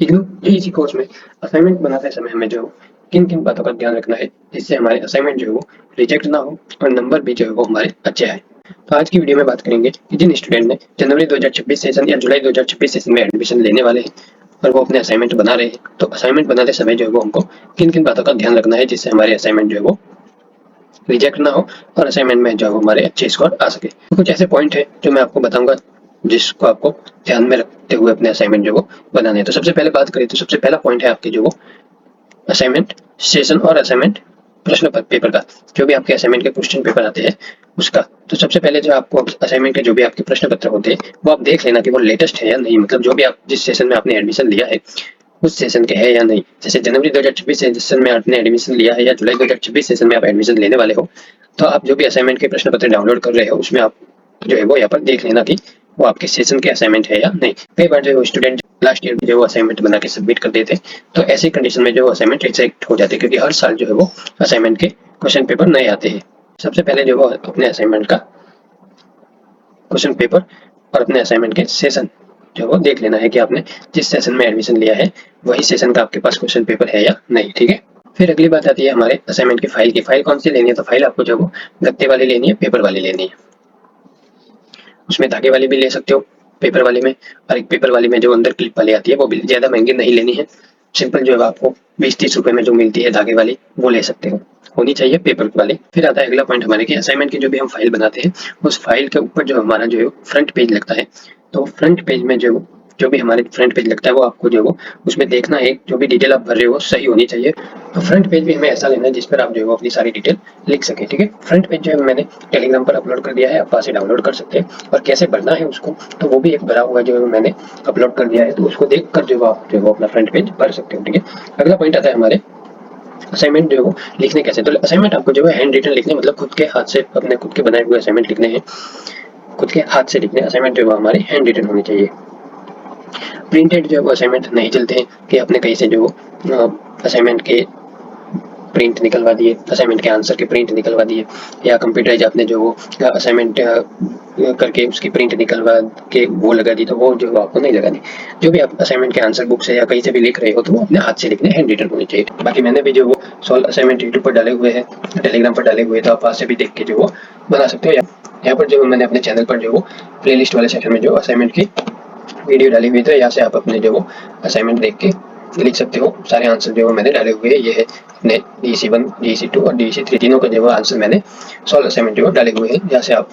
इसी कोर्स में असाइनमेंट बनाते समय हमें जो किन किन बातों का ध्यान रखना है जिससे हमारे असाइनमेंट जो है वो रिजेक्ट ना हो और नंबर भी जो है वो हमारे अच्छे आए। तो आज की वीडियो में बात करेंगे कि जिन स्टूडेंट ने जनवरी 2026 सेशन या जुलाई 2026 सेशन में एडमिशन लेने वाले हैं और वो अपने असाइनमेंट बना रहे हैं, तो असाइनमेंट बनाते समय जो है वो हमको किन किन बातों का ध्यान रखना है जिससे हमारे असाइनमेंट जो है वो रिजेक्ट ना हो और असाइनमेंट में जो हमारे अच्छे स्कोर आ सके। तो कुछ ऐसे पॉइंट है जो मैं आपको बताऊंगा जिसको आपको ध्यान में रखते हुए अपने असाइनमेंट जो वो बनाने हैं। तो सबसे पहले बात करें तो सबसे पहला पॉइंट है आपके जो वो असाइनमेंट सेशन और असाइनमेंट प्रश्न पेपर का। जो भी आपके असाइनमेंट के क्वेश्चन पेपर आते हैं उसका, तो सबसे पहले जो आपको असाइनमेंट के जो भी आपके प्रश्न पत्र होते हैं वो आप देख लेना कि वो लेटेस्ट है या नहीं, मतलब जो भी आप जिस सेशन में आपने एडमिशन लिया है उस सेशन के है या नहीं। जैसे जनवरी 2026 सेशन में आपने एडमिशन लिया है या जुलाई 2026 सेशन में आप एडमिशन लेने वाले हो, तो आप जो भी असाइनमेंट के प्रश्न पत्र डाउनलोड कर रहे हो उसमें आप जो है वो यहाँ पर देख लेना कि वो आपके सेशन के असाइनमेंट है या नहीं। कई बार जो स्टूडेंट लास्ट ईयर में जो असाइनमेंट बना के सबमिट कर देते तो ऐसी कंडीशन में जो असाइनमेंट रिजेक्ट हो जाते, क्योंकि हर साल जो है वो असाइनमेंट के क्वेश्चन पेपर नए आते हैं। सबसे पहले जो वो अपने असाइनमेंट का क्वेश्चन पेपर और अपने असाइनमेंट के सेशन जो वो देख लेना है कि आपने जिस सेशन में एडमिशन लिया है वही सेशन का आपके पास क्वेश्चन पेपर है या नहीं। ठीक है, फिर अगली बात आती है हमारे असाइनमेंट की फाइल की। फाइल कौन सी लेनी है, तो फाइल आपको जो वो गत्ते वाली लेनी है, पेपर वाली लेनी है। उसमें धागे वाली भी ले सकते हो पेपर वाली में, और एक पेपर वाली में जो अंदर क्लिप वाली आती है वो भी ज्यादा महंगी नहीं लेनी है। सिंपल जो है आपको 20-30 रुपए में जो मिलती है धागे वाली वो ले सकते हो, होनी चाहिए पेपर वाली। फिर आता है अगला पॉइंट हमारे कि असाइनमेंट की जो भी हम फाइल बनाते हैं उस फाइल के ऊपर जो हमारा जो है फ्रंट पेज लगता है, तो फ्रंट पेज में जो भी हमारे फ्रंट पेज लगता है वो आपको जो वो उसमें देखना है जो भी डिटेल आप भर रहे हो सही होनी चाहिए। तो फ्रंट पेज भी हमें ऐसा लेना है जिस पर आप जो है अपनी सारी डिटेल लिख सके। ठीक है, फ्रंट पेज जो है मैंने टेलीग्राम पर अपलोड कर दिया है, आप वहाँ से डाउनलोड कर सकते हैं। और कैसे भरना है उसको तो वो भी एक भरा हुआ जो मैंने अपलोड कर दिया है, तो उसको देख कर जो आप जो अपना फ्रंट पेज भर सकते हो। ठीक है, अगला पॉइंट आता है हमारे असाइनमेंट जो है लिखने कैसे। तो असाइनमेंट आपको जो है हैंड रिटन लिखने, मतलब खुद के हाथ से अपने खुद के बनाए हुए असाइनमेंट लिखने हैं, खुद के हाथ से लिखने असाइनमेंट जो है हमारे हैंड रिटन होने चाहिए। प्रिंटेड जो है असाइनमेंट नहीं चलते हैं कि आपने कहीं से जो असाइनमेंट के प्रिंट निकलवा दिए, असाइनमेंट के आंसर के प्रिंट निकलवा दिए, या कंप्यूटराइज आपने जो असाइनमेंट करके उसकी प्रिंट निकलवा के वो लगा दी, तो वो जो आपको नहीं लगानी। जो भी आप असाइनमेंट के आंसर बुक से या कहीं से भी लिख रहे हो तो वो अपने हाथ से लिखने हैंड रिटन होनी चाहिए। बाकी मैंने भी जो वो सॉल्व असाइनमेंट यूट्यूब पर डाले हुए हैं, टेलीग्राम पर डाले हुए, तो आप वहाँ से भी देख के जो वो बना सकते हो। यहाँ पर जो मैंने अपने चैनल पर जो वो प्ले लिस्ट वाले सेक्शन में जो असाइनमेंट की वीडियो डाली हुई थी, यहाँ से आप अपने जो वो असाइनमेंट देख के लिख सकते हो। सारे आंसर जो मैंने डाले हुए हैं ये है अपने DEC1, DEC2 और DEC3 तीनों का जो आंसर मैंने सॉल्व असाइनमेंट जो डाले हुए हैं, जहाँ से आप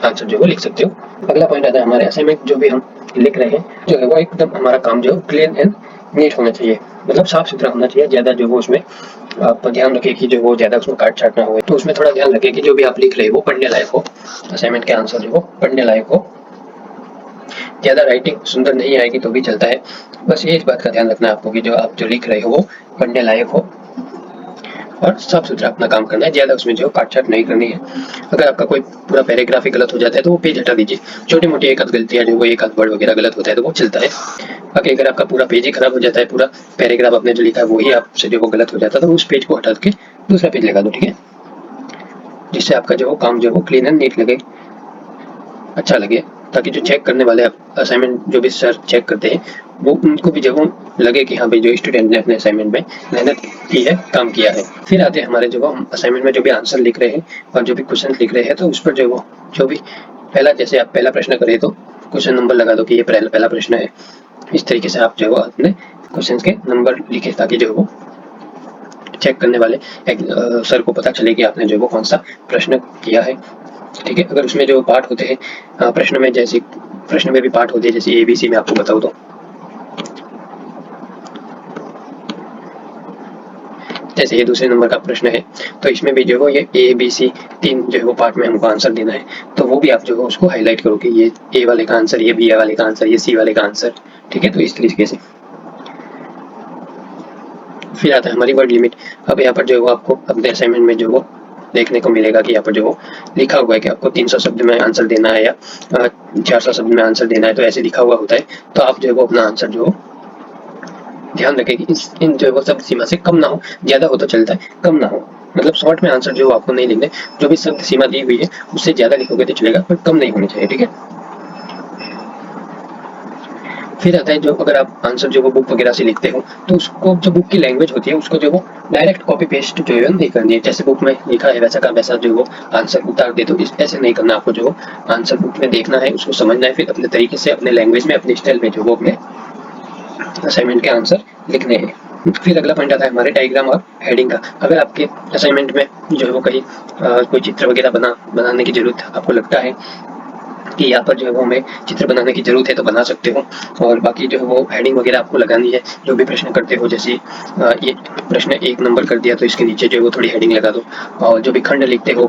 आंसर जो लिख सकते हो। अगला पॉइंट आता है हमारे असाइनमेंट जो भी हम लिख रहे हैं जो है वो एकदम हमारा काम जो क्लीन एंड नीट होना चाहिए, मतलब साफ सुथरा होना चाहिए। ज्यादा जो वो उसमें आप ध्यान रखें कि जो वो ज्यादा उसमें काट छाट ना हो, तो उसमें थोड़ा ध्यान रखें कि जो भी आप लिख रहे हो वो पढ़ने लायक हो, असाइनमेंट के आंसर जो वो पढ़ने लायक हो। ज्यादा राइटिंग सुंदर नहीं आएगी तो भी चलता है, बस ये इस बात का ध्यान रखना है आपको कि जो आप जो लिख रहे हो वो पढ़ने लायक हो और साफ सुथरा अपना काम करना है। ज्यादा उसमें जो काट छाट नहीं करनी है। अगर आपका कोई पूरा पैराग्राफ ही गलत हो जाता है तो वो पेज हटा दीजिए। छोटी मोटी एक आध गलतियां जो वो एक आध वर्ड वगैरह गलत होता है तो वो चलता है। बाकी अगर आपका पूरा पेज ही खराब हो जाता है, पूरा पैराग्राफ आपने जो लिखा है वही आपसे जो वो गलत हो जाता है, तो उस पेज को हटा के दूसरा पेज लगा दो। ठीक है, जिससे आपका जो काम जो वो क्लीन एंड नीट लगे, अच्छा लगे, ताकि जो चेक करने वाले असाइनमेंट जो भी सर चेक करते हैं वो उनको भी जब लगे कि हाँ भाई जो स्टूडेंट ने अपने असाइनमेंट में मेहनत की है, काम किया है। फिर आते हैं हमारे जो हम असाइनमेंट में जो भी आंसर लिख रहे हैं और जो भी क्वेश्चन लिख रहे हैं, तो उस पर जो भी पहला, जैसे आप पहला प्रश्न करें तो क्वेश्चन नंबर लगा दो कि ये पहला प्रश्न है। इस तरीके से आप जो है अपने क्वेश्चन के नंबर लिखे, ताकि जो वो चेक करने वाले सर को पता चले कि आपने जो वो कौन सा प्रश्न किया है। ठीक है, अगर उसमें जो पार्ट होते हैं प्रश्न में, जैसे प्रश्न में भी पार्ट होते हैं, जैसे ABC में आपको बताऊँ तो जैसे ये दूसरे नंबर का प्रश्न है, तो इसमें भी जो है ये ABC 3 जो है वो पार्ट में हमको आंसर देना है, तो वो भी आप जो है उसको हाईलाइट करो कि ये A वाले का आंसर, ये B वाले का आंसर, ये C वाले का आंसर। ठीक है, तो इस तरीके से। फिर आता है हमारी वर्ड लिमिट। अब यहाँ पर जो है वो आपको अपने असाइनमेंट में जो वो देखने को मिलेगा कि यहाँ पर जो लिखा हुआ है कि आपको 300 शब्द में आंसर देना है या 400 शब्द में आंसर देना है, तो ऐसे लिखा हुआ होता है। तो आप जो है वो अपना आंसर जो ध्यान रखें कि इन जो है वो शब्द सीमा से कम ना हो, ज्यादा हो तो चलता है, कम ना हो। मतलब शॉर्ट में आंसर जो आपको नहीं लिखने, जो भी शब्द सीमा दी हुई है उससे ज्यादा लिखोगे तो चलेगा पर कम नहीं होनी चाहिए। ठीक है, फिर आता है जो अगर आप आंसर जो वो बुक वगैरह से लिखते हो तो उसको जो बुक की लैंग्वेज होती है उसको जो वो डायरेक्ट कॉपी पेस्ट जो है नहीं करनी है। जैसे बुक में लिखा है वैसा का वैसा जो वो आंसर उतार दे, तो ऐसे नहीं करना। आपको जो आंसर बुक में देखना है उसको समझना है, फिर अपने तरीके से अपने लैंग्वेज में अपने स्टाइल में जो वो अपने असाइनमेंट के आंसर लिखने हैं। फिर अगला पॉइंट आता है हमारे डायग्राम और हेडिंग का। अगर आपके असाइनमेंट में जो है वो कहीं कोई चित्र वगैरह बनाने की जरूरत आपको लगता है कि यहाँ पर जो है वो हमें चित्र बनाने की जरूरत है तो बना सकते हो। और बाकी जो है वो हेडिंग वगैरह आपको लगानी है। जो भी प्रश्न करते हो, जैसे ये प्रश्न 1 नंबर कर दिया तो इसके नीचे जो है वो थोड़ी हेडिंग लगा दो। और जो भी खंड लिखते हो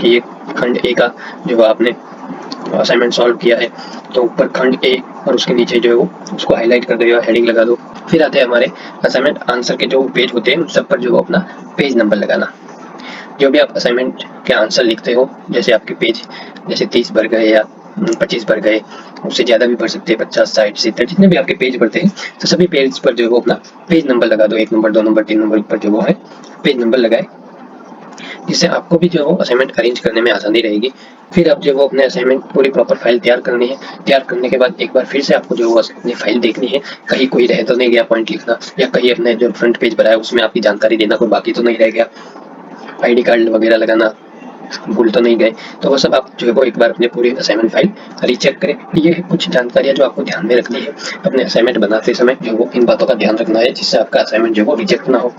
कि ये खंड ए का जो आपने असाइनमेंट सॉल्व किया है तो ऊपर खंड ए और उसके नीचे जो है वो उसको हाईलाइट कर दो या हेडिंग लगा दो। फिर आते हैं हमारे असाइनमेंट आंसर के जो पेज होते हैं उन सब पर जो अपना पेज नंबर लगाना। जो भी आप असाइनमेंट के आंसर लिखते हो, जैसे आपके पेज जैसे 30 भर गए या 25 भर गए, उससे ज़्यादा भी भर सकते हैं, 50, 60, 70 जितने भी आपके पेज भरते हैं तो सभी पेज पर जो है वो अपना पेज नंबर लगा दो। 1 नंबर, 2 नंबर, 3 नंबर पर जो वो है पेज नंबर लगाए, जिससे आपको भी जो है वो असाइनमेंट अरेंज करने में आसानी रहेगी। फिर आप जो वो अपने असाइनमेंट पूरी प्रॉपर फाइल तैयार करनी है। तैयार करने के बाद एक बार फिर से आपको जो वो अपनी फाइल देखनी है, कहीं कोई रह तो नहीं गया पॉइंट लिखना, या कहीं अपने जो फ्रंट पेज भरा है उसमें आपकी जानकारी देना कोई बाकी तो नहीं रह गया, आईडी कार्ड वगैरह लगाना भूल तो नहीं गए। तो वो सब आप जो है वो एक बार अपने पूरी असाइनमेंट फाइल रीचेक करें। ये है कुछ जानकारियां जो आपको ध्यान में रखनी है अपने असाइनमेंट बनाते समय, जो वो इन बातों का ध्यान रखना है जिससे आपका असाइनमेंट जो वो रिजेक्ट ना हो।